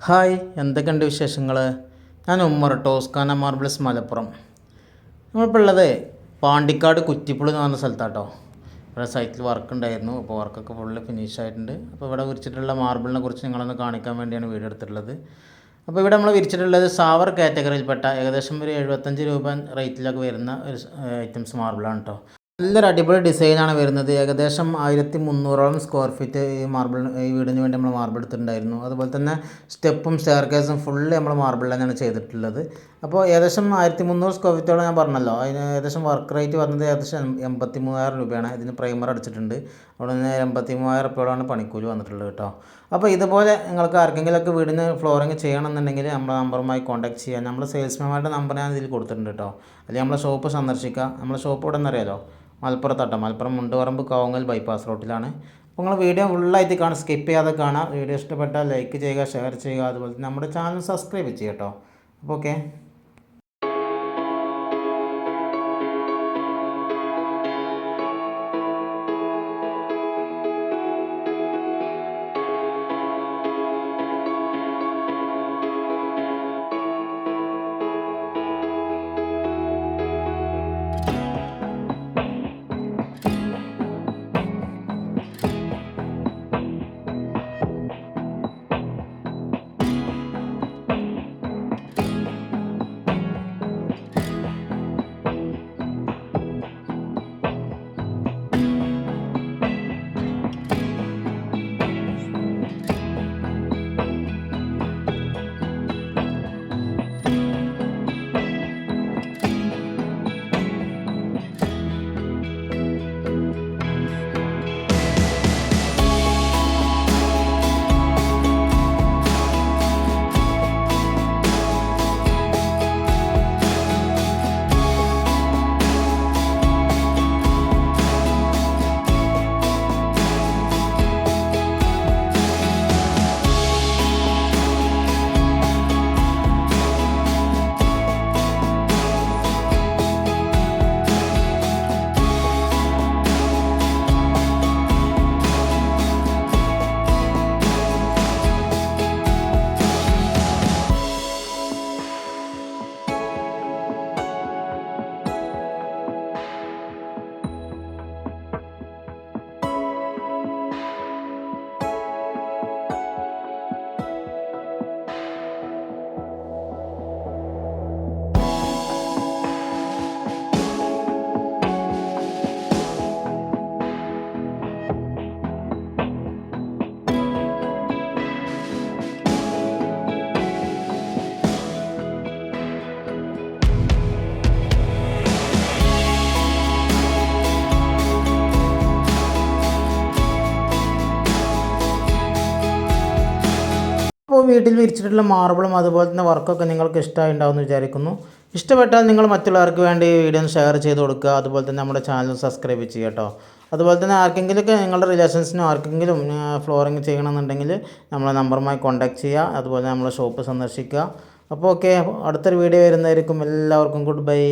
Hi, എന്തൊക്കെയുണ്ട് വിശേഷങ്ങൾ? ഞാൻ ഉമ്മർ ടോസ്കാന മാർബിൾസ് മലപ്പുറം. നമ്മളിപ്പോൾ ഉള്ളത് പാണ്ടിക്കാട് കുറ്റിപ്പുളി എന്ന് പറഞ്ഞ സ്ഥലത്താട്ടോ. ഇവിടെ സൈറ്റിൽ വർക്ക് ഉണ്ടായിരുന്നു. അപ്പോൾ വർക്കൊക്കെ ഫുള്ള് ഫിനിഷ് ആയിട്ടുണ്ട്. അപ്പോൾ ഇവിടെ വിരിച്ചിട്ടുള്ള മാർബിളിനെ കുറിച്ച് നിങ്ങളൊന്ന് കാണിക്കാൻ വേണ്ടിയാണ് വീഡിയോ എടുത്തിട്ടുള്ളത്. അപ്പോൾ ഇവിടെ നമ്മൾ വിരിച്ചിട്ടുള്ളത് സാവർ കാറ്റഗറിയിൽപ്പെട്ട ഏകദേശം ഒരു 75 രൂപ റേറ്റിലൊക്കെ വരുന്ന ഒരു ഐറ്റംസ് മാർബിളാണ് കേട്ടോ. നല്ലൊരു അടിപൊളി ഡിസൈനാണ് വരുന്നത്. ഏകദേശം 1300ഓളം സ്ക്വയർ ഫീറ്റ് ഈ വീടിന് വേണ്ടി നമ്മൾ മാർബിൾ എടുത്തിട്ടുണ്ടായിരുന്നു. അതുപോലെ തന്നെ സ്റ്റെപ്പും സ്റ്റെയർ കേസും ഫുള്ള് നമ്മൾ മാർബിൾ തന്നെയാണ് ചെയ്തിട്ടുള്ളത്. അപ്പോൾ ഏകദേശം 1300 സ്ക്വയർ ഫീറ്റോളം ഞാൻ പറഞ്ഞല്ലോ. അതിന് ഏകദേശം വർക്ക് റേറ്റ് വന്നത് ഏകദേശം 83,000 രൂപയാണ്. ഇതിന് പ്രൈമർ അടിച്ചിട്ടുണ്ട്. അവിടെ നിന്ന് 83,000 രൂപയോളാണ് പണിക്കൂലി വന്നിട്ടുള്ളത് കേട്ടോ. അപ്പോൾ ഇതുപോലെ നിങ്ങൾക്ക് ആർക്കെങ്കിലുമൊക്കെ വീടിന് ഫ്ലോറിങ് ചെയ്യണമെന്നുണ്ടെങ്കിൽ നമ്മുടെ നമ്പറുമായി കോൺടാക്ട് ചെയ്യാം. നമ്മൾ സെയിൽസ്മാൻമാരുടെ നമ്പർ ഞാൻ ഇതിൽ കൊടുത്തിട്ടുണ്ട് കേട്ടോ. അല്ലെങ്കിൽ നമ്മളെ ഷോപ്പ് സന്ദർശിക്കുക. നമ്മളെ ഷോപ്പ് ഇവിടെ നിന്നറിയാലോ, മലപ്പുറത്താട്ടോ. മലപ്പുറം മുണ്ടുപറമ്പ് കോവങ്ങൽ ബൈപ്പാസ് റോട്ടിലാണ്. അപ്പോൾ നിങ്ങൾ വീഡിയോ ഫുള്ളായിട്ട് കാണാം, സ്കിപ്പ് ചെയ്യാതെ കാണാം. വീഡിയോ ഇഷ്ടപ്പെട്ടാൽ ലൈക്ക് ചെയ്യുക, ഷെയർ ചെയ്യുക. അതുപോലെ തന്നെ നമ്മുടെ ചാനൽ സബ്സ്ക്രൈബ് ചെയ്യുക കേട്ടോ. അപ്പോൾ ഓക്കെ. അപ്പോൾ വീട്ടിൽ വിരിച്ചിട്ടുള്ള മാർബിളും അതുപോലെ തന്നെ വർക്കൊക്കെ നിങ്ങൾക്ക് ഇഷ്ടമായി ഉണ്ടാവുമെന്ന് വിചാരിക്കുന്നു. ഇഷ്ടപ്പെട്ടാൽ നിങ്ങൾ മറ്റുള്ളവർക്ക് വേണ്ടി വീഡിയോ ഷെയർ ചെയ്ത് കൊടുക്കുക. അതുപോലെ തന്നെ നമ്മുടെ ചാനൽ സബ്സ്ക്രൈബ് ചെയ്യുക കേട്ടോ. അതുപോലെ തന്നെ ആർക്കെങ്കിലുമൊക്കെ നിങ്ങളുടെ റിലേഷൻസിനും ആർക്കെങ്കിലും ഫ്ലോറിങ് ചെയ്യണമെന്നുണ്ടെങ്കിൽ നമ്മളെ നമ്പറുമായി കോൺടാക്ട് ചെയ്യുക. അതുപോലെ നമ്മളെ ഷോപ്പ് സന്ദർശിക്കുക. അപ്പോൾ ഓക്കെ, അടുത്തൊരു വീഡിയോ വരുന്നതായിരിക്കും. എല്ലാവർക്കും ഗുഡ് ബൈ.